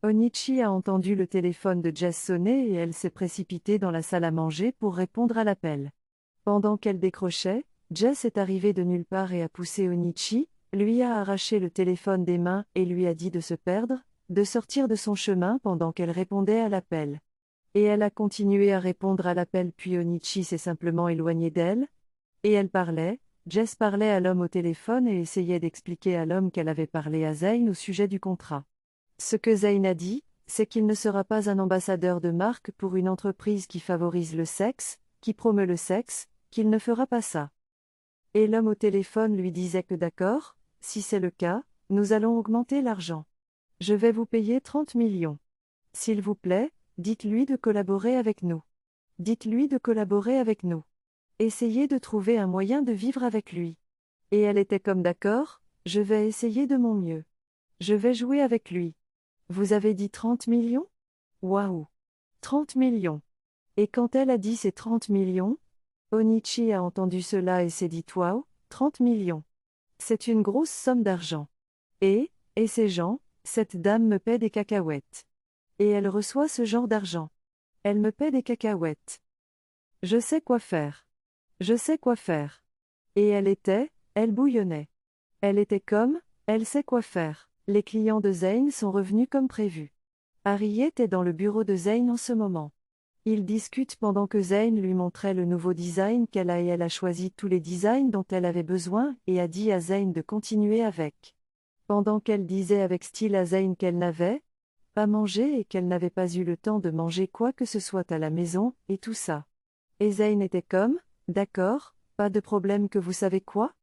Onichi a entendu le téléphone de Jess sonner et elle s'est précipitée dans la salle à manger pour répondre à l'appel. Pendant qu'elle décrochait, Jess est arrivée de nulle part et a poussé Onichi, lui a arraché le téléphone des mains et lui a dit de se perdre, de sortir de son chemin pendant qu'elle répondait à l'appel. Et elle a continué à répondre à l'appel puis Onichi s'est simplement éloigné d'elle. Et elle parlait, Jess parlait à l'homme au téléphone et essayait d'expliquer à l'homme qu'elle avait parlé à Zayn au sujet du contrat. Ce que Zayn a dit, c'est qu'il ne sera pas un ambassadeur de marque pour une entreprise qui favorise le sexe, qui promeut le sexe, qu'il ne fera pas ça. Et l'homme au téléphone lui disait que d'accord, si c'est le cas, nous allons augmenter l'argent. Je vais vous payer 30 millions. S'il vous plaît, dites-lui de collaborer avec nous. Dites-lui de collaborer avec nous. Essayez de trouver un moyen de vivre avec lui. Et elle était comme d'accord, je vais essayer de mon mieux. Je vais jouer avec lui. Vous avez dit 30 millions? Waouh! 30 millions. Et quand elle a dit ces 30 millions, Onichi a entendu cela et s'est dit waouh, 30 millions. C'est une grosse somme d'argent. Et ces gens, cette dame me paie des cacahuètes. Et elle reçoit ce genre d'argent. Elle me paie des cacahuètes. Je sais quoi faire. Je sais quoi faire. Et elle bouillonnait. Elle était comme, elle sait quoi faire. Les clients de Zayn sont revenus comme prévu. Harriet est dans le bureau de Zayn en ce moment. Ils discutent pendant que Zayn lui montrait le nouveau design qu'elle a et elle a choisi tous les designs dont elle avait besoin et a dit à Zayn de continuer avec. Pendant qu'elle disait avec style à Zayn qu'elle n'avait pas mangé et qu'elle n'avait pas eu le temps de manger quoi que ce soit à la maison, et tout ça. Et Zayn était comme, d'accord, pas de problème que vous savez quoi?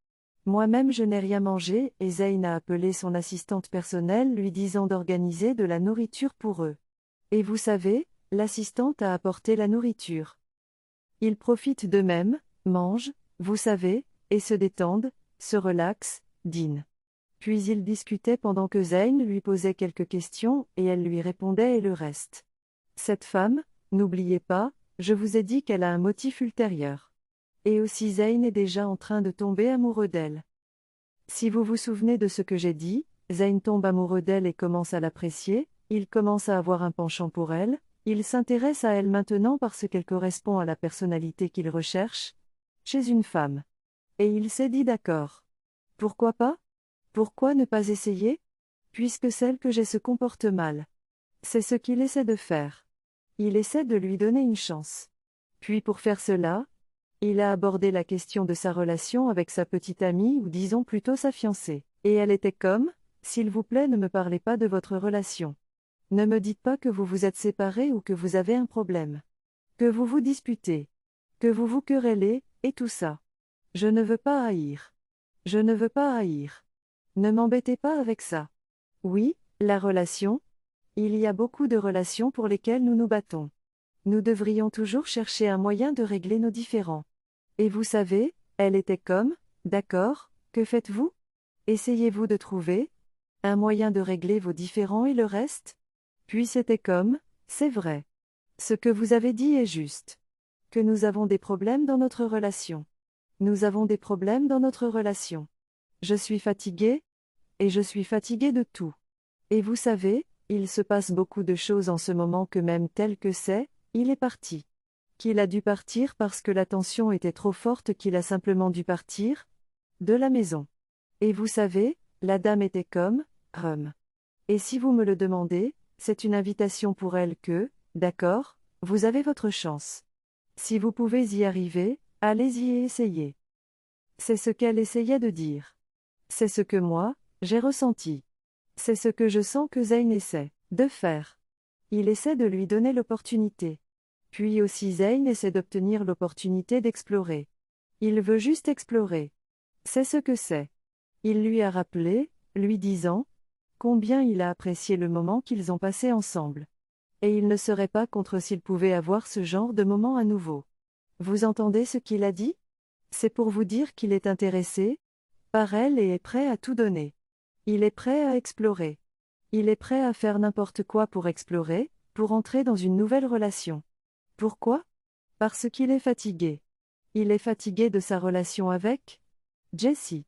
Moi-même je n'ai rien mangé et Zayn a appelé son assistante personnelle lui disant d'organiser de la nourriture pour eux. Et vous savez, l'assistante a apporté la nourriture. Ils profitent d'eux-mêmes, mangent, vous savez, et se détendent, se relaxent, dînent. Puis ils discutaient pendant que Zayn lui posait quelques questions et elle lui répondait et le reste. Cette femme, n'oubliez pas, je vous ai dit qu'elle a un motif ultérieur. Et aussi Zayn est déjà en train de tomber amoureux d'elle. Si vous vous souvenez de ce que j'ai dit, Zayn tombe amoureux d'elle et commence à l'apprécier, il commence à avoir un penchant pour elle, il s'intéresse à elle maintenant parce qu'elle correspond à la personnalité qu'il recherche, chez une femme. Et il s'est dit d'accord. Pourquoi pas? Pourquoi ne pas essayer? Puisque celle que j'ai se comporte mal. C'est ce qu'il essaie de faire. Il essaie de lui donner une chance. Puis pour faire cela, il a abordé la question de sa relation avec sa petite amie ou disons plutôt sa fiancée. Et elle était comme, s'il vous plaît ne me parlez pas de votre relation. Ne me dites pas que vous vous êtes séparés ou que vous avez un problème. Que vous vous disputez. Que vous vous querellez, et tout ça. Je ne veux pas haïr. Je ne veux pas haïr. Ne m'embêtez pas avec ça. Oui, la relation. Il y a beaucoup de relations pour lesquelles nous nous battons. Nous devrions toujours chercher un moyen de régler nos différends. Et vous savez, elle était comme, d'accord, que faites-vous? Essayez-vous de trouver un moyen de régler vos différends et le reste? Puis c'était comme, c'est vrai. Ce que vous avez dit est juste. Que nous avons des problèmes dans notre relation. Nous avons des problèmes dans notre relation. Je suis fatiguée, et je suis fatiguée de tout. Et vous savez, il se passe beaucoup de choses en ce moment que même tel que c'est, il est parti. Qu'il a dû partir parce que la tension était trop forte qu'il a simplement dû partir de la maison. Et vous savez, la dame était comme, Et si vous me le demandez, c'est une invitation pour elle que, d'accord, vous avez votre chance. Si vous pouvez y arriver, allez-y et essayez. C'est ce qu'elle essayait de dire. C'est ce que moi, j'ai ressenti. C'est ce que je sens que Zayn essaie de faire. Il essaie de lui donner l'opportunité. Puis aussi Zayn essaie d'obtenir l'opportunité d'explorer. Il veut juste explorer. C'est ce que c'est. Il lui a rappelé, lui disant combien il a apprécié le moment qu'ils ont passé ensemble. Et il ne serait pas contre s'il pouvait avoir ce genre de moment à nouveau. Vous entendez ce qu'il a dit? C'est pour vous dire qu'il est intéressé par elle et est prêt à tout donner. Il est prêt à explorer. Il est prêt à faire n'importe quoi pour explorer, pour entrer dans une nouvelle relation. Pourquoi? Parce qu'il est fatigué. Il est fatigué de sa relation avec Jessie.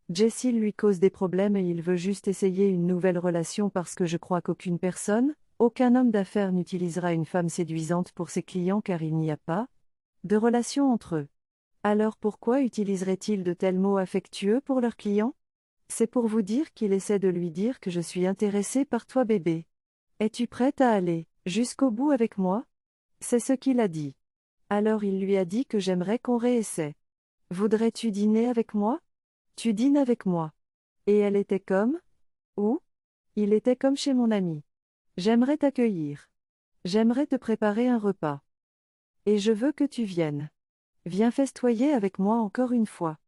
Jesse lui cause des problèmes et il veut juste essayer une nouvelle relation parce que je crois qu'aucune personne, aucun homme d'affaires n'utilisera une femme séduisante pour ses clients car il n'y a pas de relation entre eux. Alors pourquoi utiliserait-il de tels mots affectueux pour leurs clients? C'est pour vous dire qu'il essaie de lui dire que je suis intéressé par toi bébé. Es-tu prête à aller jusqu'au bout avec moi? C'est ce qu'il a dit. Alors il lui a dit que j'aimerais qu'on réessaie. Voudrais-tu dîner avec moi? Tu dînes avec moi. Et elle était comme? Où? Il était comme chez mon ami. J'aimerais t'accueillir. J'aimerais te préparer un repas. Et je veux que tu viennes. Viens festoyer avec moi encore une fois.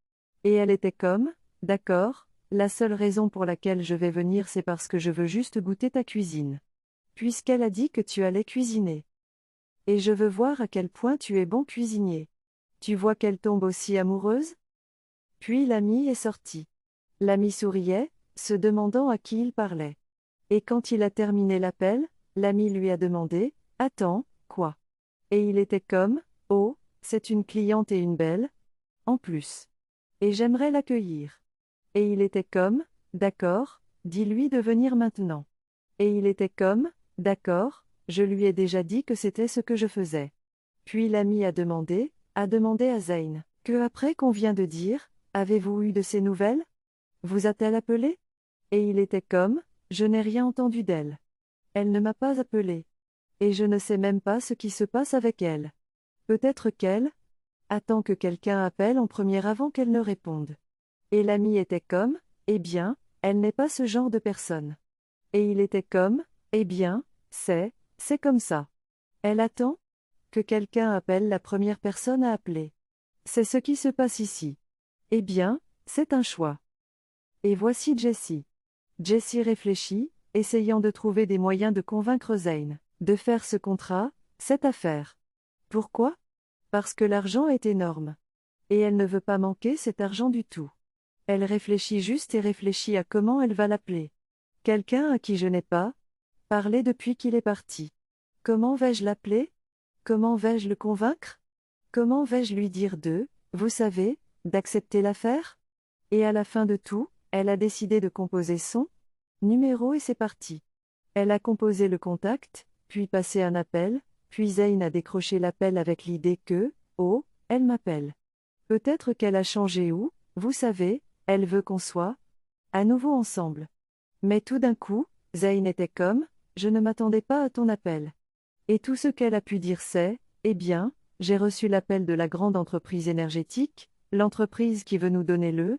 Et elle était comme? D'accord, la seule raison pour laquelle je vais venir c'est parce que je veux juste goûter ta cuisine. Puisqu'elle a dit que tu allais cuisiner. Et je veux voir à quel point tu es bon cuisinier. Tu vois qu'elle tombe aussi amoureuse? Puis l'ami est sorti. L'ami souriait, se demandant à qui il parlait. Et quand il a terminé l'appel, l'ami lui a demandé, attends, quoi? Et il était comme, oh, c'est une cliente et une belle, en plus. Et j'aimerais l'accueillir. Et il était comme, d'accord, dis-lui de venir maintenant. Et il était comme, d'accord, je lui ai déjà dit que c'était ce que je faisais. Puis l'ami a demandé à Zayn, que après qu'on vient de dire, avez-vous eu de ses nouvelles? Vous a-t-elle appelé? Et il était comme, je n'ai rien entendu d'elle. Elle ne m'a pas appelé. Et je ne sais même pas ce qui se passe avec elle. Peut-être qu'elle attend que quelqu'un appelle en premier avant qu'elle ne réponde. Et l'ami était comme, eh bien, elle n'est pas ce genre de personne. Et il était comme, eh bien, c'est comme ça. Elle attend que quelqu'un appelle la première personne à appeler. C'est ce qui se passe ici. Eh bien, c'est un choix. Et voici Jessie. Jessie réfléchit, essayant de trouver des moyens de convaincre Zayn de faire ce contrat, cette affaire. Pourquoi? Parce que l'argent est énorme. Et elle ne veut pas manquer cet argent du tout. Elle réfléchit juste et réfléchit à comment elle va l'appeler. Quelqu'un à qui je n'ai pas parlé depuis qu'il est parti. Comment vais-je l'appeler? Comment vais-je le convaincre? Comment vais-je lui dire vous savez, d'accepter l'affaire? Et à la fin de tout, elle a décidé de composer son numéro et c'est parti. Elle a composé le contact, puis passé un appel, puis Zayn a décroché l'appel avec l'idée que, oh, elle m'appelle. Peut-être qu'elle a changé ou, vous savez, elle veut qu'on soit à nouveau ensemble. Mais tout d'un coup, Zayn était comme, je ne m'attendais pas à ton appel. Et tout ce qu'elle a pu dire c'est, eh bien, j'ai reçu l'appel de la grande entreprise énergétique, l'entreprise qui veut nous donner le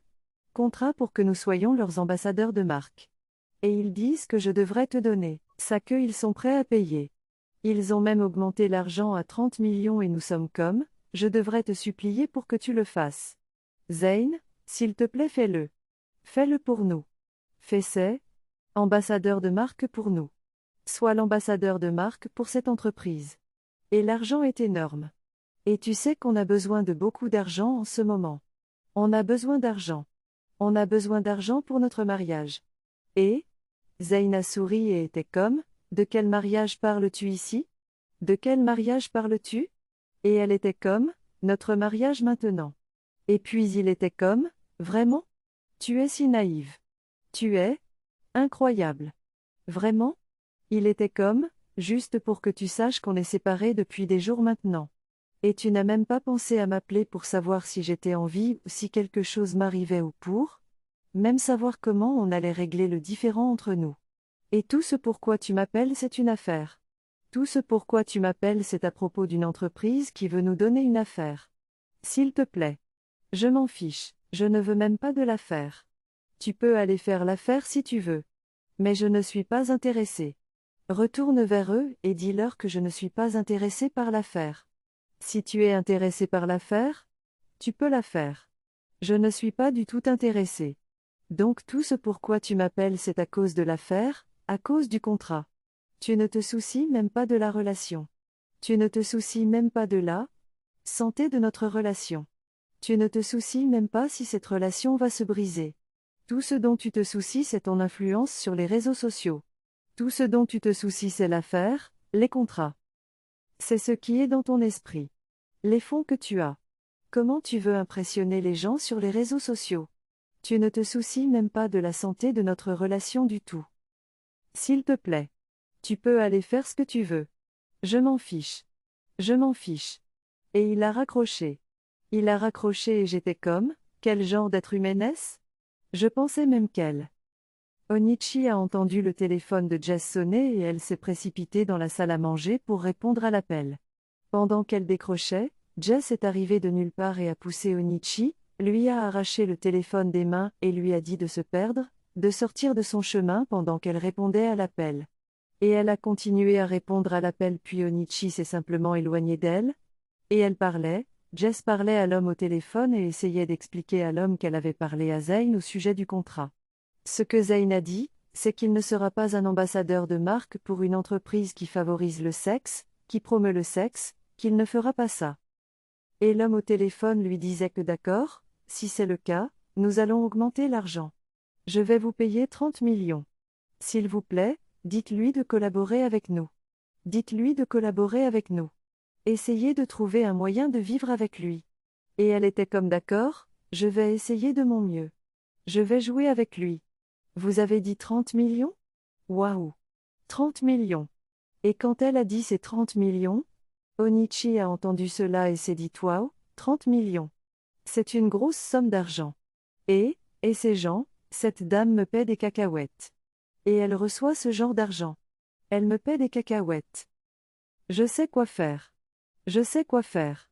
contrat pour que nous soyons leurs ambassadeurs de marque. Et ils disent que je devrais te donner ça qu'ils sont prêts à payer. Ils ont même augmenté l'argent à 30 millions et nous sommes comme, je devrais te supplier pour que tu le fasses. Zayn, s'il te plaît fais-le. Fais-le pour nous. Fais ambassadeur de marque pour nous. Sois l'ambassadeur de marque pour cette entreprise. Et l'argent est énorme. Et tu sais qu'on a besoin de beaucoup d'argent en ce moment. On a besoin d'argent. On a besoin d'argent pour notre mariage. Et Zayn a souri et était comme, de quel mariage parles-tu ici? De quel mariage parles-tu? Et elle était comme, notre mariage maintenant. Et puis il était comme, vraiment? Tu es si naïve. Tu es incroyable. Vraiment? Il était comme, juste pour que tu saches qu'on est séparés depuis des jours maintenant. Et tu n'as même pas pensé à m'appeler pour savoir si j'étais en vie ou si quelque chose m'arrivait ou pour même savoir comment on allait régler le différend entre nous. Et tout ce pourquoi tu m'appelles c'est une affaire. Tout ce pourquoi tu m'appelles c'est à propos d'une entreprise qui veut nous donner une affaire. S'il te plaît. Je m'en fiche, je ne veux même pas de l'affaire. Tu peux aller faire l'affaire si tu veux. Mais je ne suis pas intéressé. Retourne vers eux et dis-leur que je ne suis pas intéressé par l'affaire. Si tu es intéressé par l'affaire, tu peux la faire. Je ne suis pas du tout intéressé. Donc tout ce pourquoi tu m'appelles c'est à cause de l'affaire, à cause du contrat. Tu ne te soucies même pas de la relation. Tu ne te soucies même pas de la santé de notre relation. Tu ne te soucies même pas si cette relation va se briser. Tout ce dont tu te soucies c'est ton influence sur les réseaux sociaux. Tout ce dont tu te soucies c'est l'affaire, les contrats. C'est ce qui est dans ton esprit. Les fonds que tu as. Comment tu veux impressionner les gens sur les réseaux sociaux? Tu ne te soucies même pas de la santé de notre relation du tout. S'il te plaît. Tu peux aller faire ce que tu veux. Je m'en fiche. Je m'en fiche. Et il a raccroché. Il a raccroché et j'étais comme, quel genre d'être humaine est-ce? Je pensais même qu'elle. Onichi a entendu le téléphone de Jess sonner et elle s'est précipitée dans la salle à manger pour répondre à l'appel. Pendant qu'elle décrochait, Jess est arrivé de nulle part et a poussé Onichi, lui a arraché le téléphone des mains et lui a dit de se perdre, de sortir de son chemin pendant qu'elle répondait à l'appel. Et elle a continué à répondre à l'appel puis Onichi s'est simplement éloigné d'elle. Et elle parlait, Jess parlait à l'homme au téléphone et essayait d'expliquer à l'homme qu'elle avait parlé à Zayn au sujet du contrat. Ce que Zayn a dit, c'est qu'il ne sera pas un ambassadeur de marque pour une entreprise qui favorise le sexe, qui promeut le sexe, qu'il ne fera pas ça. Et l'homme au téléphone lui disait que d'accord, si c'est le cas, nous allons augmenter l'argent. Je vais vous payer 30 millions. S'il vous plaît, dites-lui de collaborer avec nous. Dites-lui de collaborer avec nous. Essayez de trouver un moyen de vivre avec lui. Et elle était comme d'accord, je vais essayer de mon mieux. Je vais jouer avec lui. Vous avez dit 30 millions? Waouh! 30 millions. Et quand elle a dit ces 30 millions, Onichi a entendu cela et s'est dit waouh, 30 millions. C'est une grosse somme d'argent. Et ces gens, cette dame me paie des cacahuètes. Et elle reçoit ce genre d'argent. Elle me paie des cacahuètes. Je sais quoi faire. Je sais quoi faire.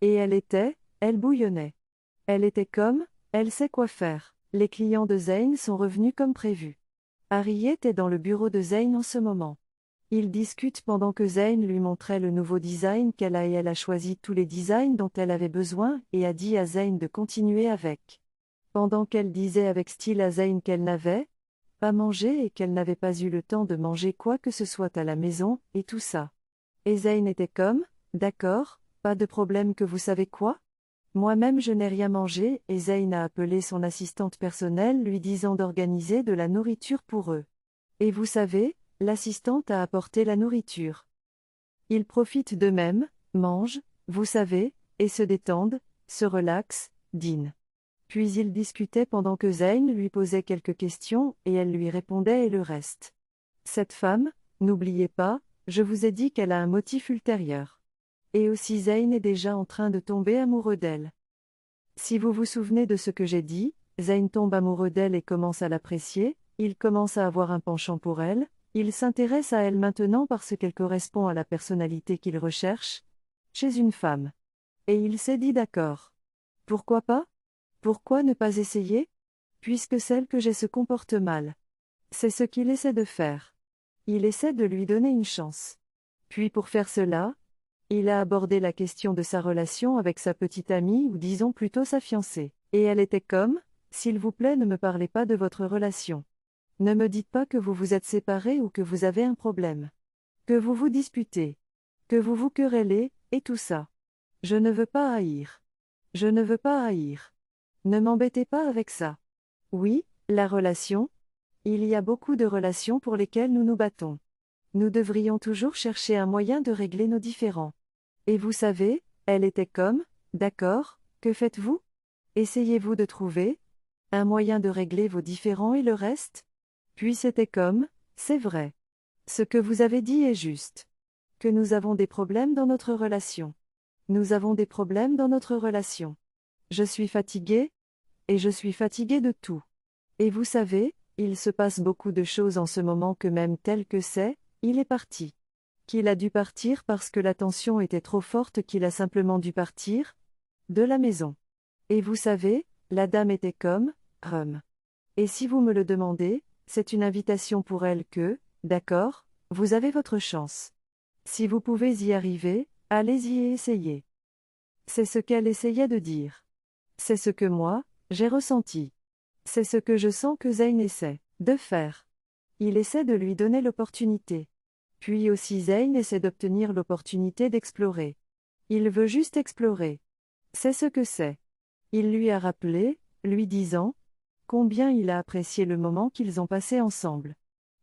Et elle bouillonnait. Elle était comme, elle sait quoi faire. Les clients de Zayn sont revenus comme prévu. Harriet est dans le bureau de Zayn en ce moment. Ils discutent pendant que Zayn lui montrait le nouveau design qu'elle a et elle a choisi tous les designs dont elle avait besoin et a dit à Zayn de continuer avec. Pendant qu'elle disait avec style à Zayn qu'elle n'avait pas mangé et qu'elle n'avait pas eu le temps de manger quoi que ce soit à la maison, et tout ça. Et Zayn était comme, d'accord, pas de problème que vous savez quoi? Moi-même je n'ai rien mangé et Zayn a appelé son assistante personnelle lui disant d'organiser de la nourriture pour eux. Et vous savez, l'assistante a apporté la nourriture. Ils profitent d'eux-mêmes, mangent, vous savez, et se détendent, se relaxent, dînent. Puis ils discutaient pendant que Zayn lui posait quelques questions et elle lui répondait et le reste. Cette femme, n'oubliez pas, je vous ai dit qu'elle a un motif ultérieur. Et aussi Zayn est déjà en train de tomber amoureux d'elle. Si vous vous souvenez de ce que j'ai dit, Zayn tombe amoureux d'elle et commence à l'apprécier, il commence à avoir un penchant pour elle, il s'intéresse à elle maintenant parce qu'elle correspond à la personnalité qu'il recherche chez une femme. Et il s'est dit d'accord. Pourquoi pas? Pourquoi ne pas essayer? Puisque celle que j'ai se comporte mal. C'est ce qu'il essaie de faire. Il essaie de lui donner une chance. Puis pour faire cela, il a abordé la question de sa relation avec sa petite amie ou disons plutôt sa fiancée. Et elle était comme, s'il vous plaît ne me parlez pas de votre relation. Ne me dites pas que vous vous êtes séparés ou que vous avez un problème. Que vous vous disputez. Que vous vous querellez, et tout ça. Je ne veux pas haïr. Je ne veux pas haïr. Ne m'embêtez pas avec ça. Oui, la relation. Il y a beaucoup de relations pour lesquelles nous nous battons. Nous devrions toujours chercher un moyen de régler nos différends. Et vous savez, elle était comme, d'accord, que faites-vous? Essayez-vous de trouver un moyen de régler vos différends et le reste? Puis c'était comme, c'est vrai. Ce que vous avez dit est juste. Que nous avons des problèmes dans notre relation. Nous avons des problèmes dans notre relation. Je suis fatiguée, et je suis fatiguée de tout. Et vous savez, il se passe beaucoup de choses en ce moment que même tel que c'est, il est parti. Qu'il a dû partir parce que la tension était trop forte qu'il a simplement dû partir de la maison. Et vous savez, la dame était comme, Et si vous me le demandez, c'est une invitation pour elle que, d'accord, vous avez votre chance. Si vous pouvez y arriver, allez-y et essayez. C'est ce qu'elle essayait de dire. C'est ce que moi, j'ai ressenti. C'est ce que je sens que Zayn essaie de faire. Il essaie de lui donner l'opportunité. Puis aussi Zayn essaie d'obtenir l'opportunité d'explorer. Il veut juste explorer. C'est ce que c'est. Il lui a rappelé, lui disant, combien il a apprécié le moment qu'ils ont passé ensemble.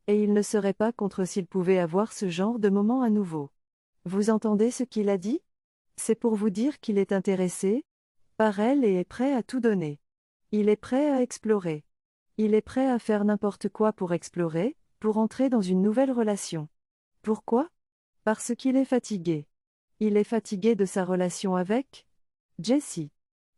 Et il ne serait pas contre s'il pouvait avoir ce genre de moment à nouveau. Vous entendez ce qu'il a dit? C'est pour vous dire qu'il est intéressé par elle et est prêt à tout donner. Il est prêt à explorer. Il est prêt à faire n'importe quoi pour explorer, pour entrer dans une nouvelle relation. Pourquoi? Parce qu'il est fatigué. Il est fatigué de sa relation avec Jessie.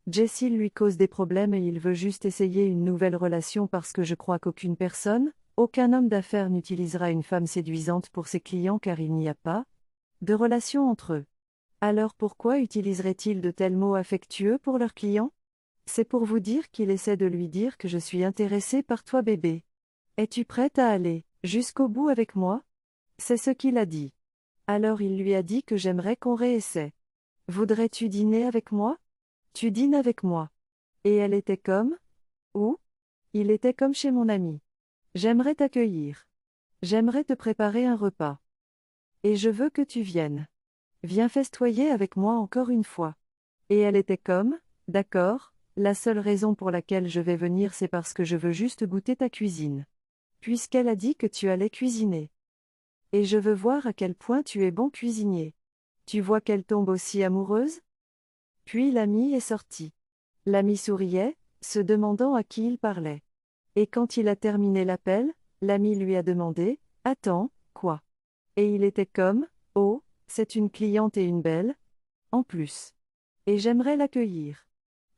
Jessie lui cause des problèmes et il veut juste essayer une nouvelle relation parce que je crois qu'aucune personne, aucun homme d'affaires n'utilisera une femme séduisante pour ses clients car il n'y a pas de relation entre eux. Alors pourquoi utiliserait-il de tels mots affectueux pour leurs clients? C'est pour vous dire qu'il essaie de lui dire que je suis intéressé par toi bébé. Es-tu prête à aller jusqu'au bout avec moi? C'est ce qu'il a dit. Alors il lui a dit que j'aimerais qu'on réessaie. Voudrais-tu dîner avec moi? Tu dînes avec moi. Et elle était comme? Où? Il était comme chez mon ami. J'aimerais t'accueillir. J'aimerais te préparer un repas. Et je veux que tu viennes. Viens festoyer avec moi encore une fois. Et elle était comme? D'accord, la seule raison pour laquelle je vais venir c'est parce que je veux juste goûter ta cuisine. Puisqu'elle a dit que tu allais cuisiner. Et je veux voir à quel point tu es bon cuisinier. Tu vois qu'elle tombe aussi amoureuse? Puis l'ami est sorti. L'ami souriait, se demandant à qui il parlait. Et quand il a terminé l'appel, l'ami lui a demandé, attends, quoi? Et il était comme, oh, c'est une cliente et une belle? En plus. Et j'aimerais l'accueillir.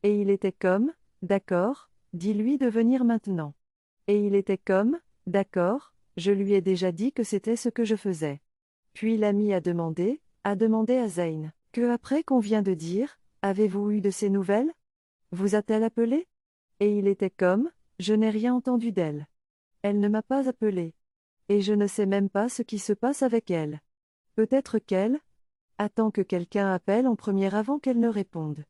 Et il était comme, d'accord, dis-lui de venir maintenant. Et il était comme, d'accord, je lui ai déjà dit que c'était ce que je faisais. Puis l'ami a demandé à Zayn, que après qu'on vient de dire, avez-vous eu de ses nouvelles? Vous a-t-elle appelé? Et il était comme, je n'ai rien entendu d'elle. Elle ne m'a pas appelé. Et je ne sais même pas ce qui se passe avec elle. Peut-être qu'elle attend que quelqu'un appelle en premier avant qu'elle ne réponde.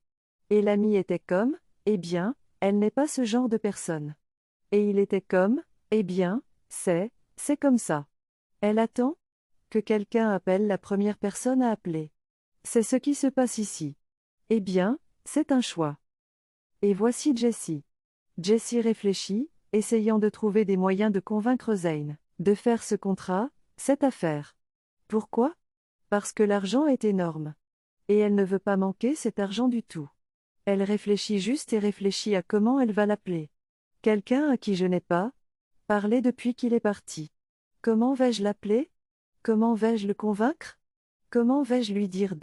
Et l'ami était comme, eh bien, elle n'est pas ce genre de personne. Et il était comme, eh bien, c'est comme ça. Elle attend que quelqu'un appelle la première personne à appeler. C'est ce qui se passe ici. Eh bien, c'est un choix. Et voici Jessie. Jessie réfléchit, essayant de trouver des moyens de convaincre Zayn de faire ce contrat, cette affaire. Pourquoi? Parce que l'argent est énorme. Et elle ne veut pas manquer cet argent du tout. Elle réfléchit juste et réfléchit à comment elle va l'appeler. Quelqu'un à qui je n'ai pas parlé depuis qu'il est parti. Comment vais-je l'appeler? Comment vais-je le convaincre? Comment vais-je lui dire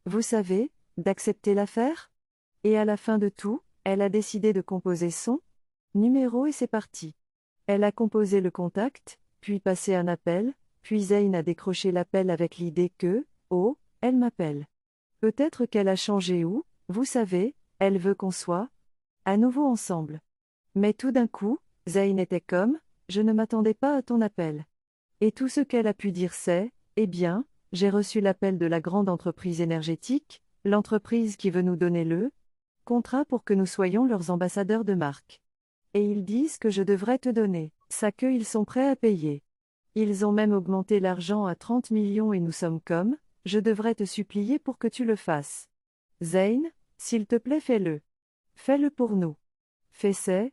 vous savez, d'accepter l'affaire? Et à la fin de tout, elle a décidé de composer son numéro et c'est parti. Elle a composé le contact, puis passé un appel, puis Zayn a décroché l'appel avec l'idée que, oh, elle m'appelle. Peut-être qu'elle a changé ou, vous savez, elle veut qu'on soit à nouveau ensemble. Mais tout d'un coup, Zayn était comme, je ne m'attendais pas à ton appel. Et tout ce qu'elle a pu dire c'est, eh bien, j'ai reçu l'appel de la grande entreprise énergétique, l'entreprise qui veut nous donner le contrat pour que nous soyons leurs ambassadeurs de marque. Et ils disent que je devrais te donner ça qu'ils sont prêts à payer. Ils ont même augmenté l'argent à 30 millions et nous sommes comme, je devrais te supplier pour que tu le fasses. Zayn, s'il te plaît fais-le. Fais-le pour nous. Fais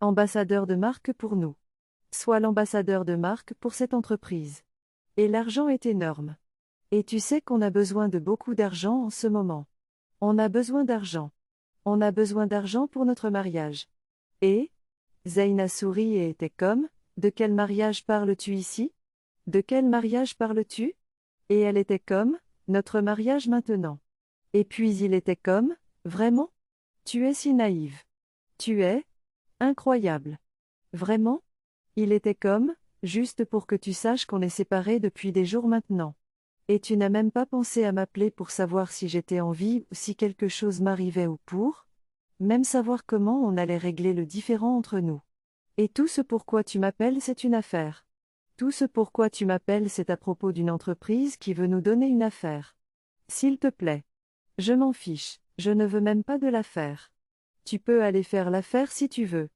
ambassadeur de marque pour nous. Sois l'ambassadeur de marque pour cette entreprise. Et l'argent est énorme. Et tu sais qu'on a besoin de beaucoup d'argent en ce moment. On a besoin d'argent. On a besoin d'argent pour notre mariage. Et Zayn a souri et était comme, de quel mariage parles-tu ici? De quel mariage parles-tu? Et elle était comme, notre mariage maintenant. Et puis il était comme, vraiment? Tu es si naïve. Tu es incroyable. Vraiment? Il était comme, juste pour que tu saches qu'on est séparés depuis des jours maintenant. Et tu n'as même pas pensé à m'appeler pour savoir si j'étais en vie ou si quelque chose m'arrivait ou pour même savoir comment on allait régler le différend entre nous. Et tout ce pourquoi tu m'appelles c'est une affaire. Tout ce pourquoi tu m'appelles c'est à propos d'une entreprise qui veut nous donner une affaire. S'il te plaît. Je m'en fiche, je ne veux même pas de l'affaire. Tu peux aller faire l'affaire si tu veux.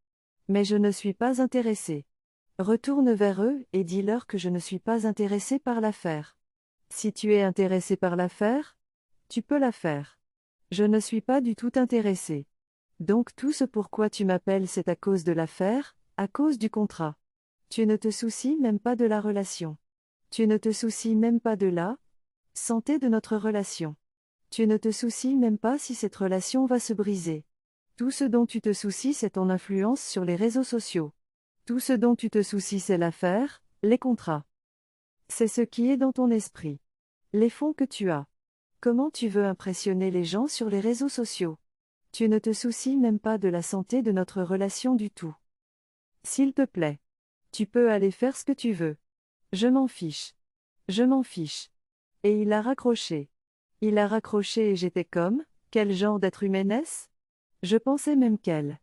Mais je ne suis pas intéressé. Retourne vers eux et dis-leur que je ne suis pas intéressé par l'affaire. Si tu es intéressé par l'affaire, tu peux la faire. Je ne suis pas du tout intéressé. Donc tout ce pourquoi tu m'appelles c'est à cause de l'affaire, à cause du contrat. Tu ne te soucies même pas de la relation. Tu ne te soucies même pas de la santé de notre relation. Tu ne te soucies même pas si cette relation va se briser. Tout ce dont tu te soucies, c'est ton influence sur les réseaux sociaux. Tout ce dont tu te soucies, c'est l'affaire, les contrats. C'est ce qui est dans ton esprit. Les fonds que tu as. Comment tu veux impressionner les gens sur les réseaux sociaux? Tu ne te soucies même pas de la santé de notre relation du tout. S'il te plaît. Tu peux aller faire ce que tu veux. Je m'en fiche. Je m'en fiche. Et il a raccroché. Il a raccroché et j'étais comme, quel genre d'être humaine est-ce? Je pensais même qu'elle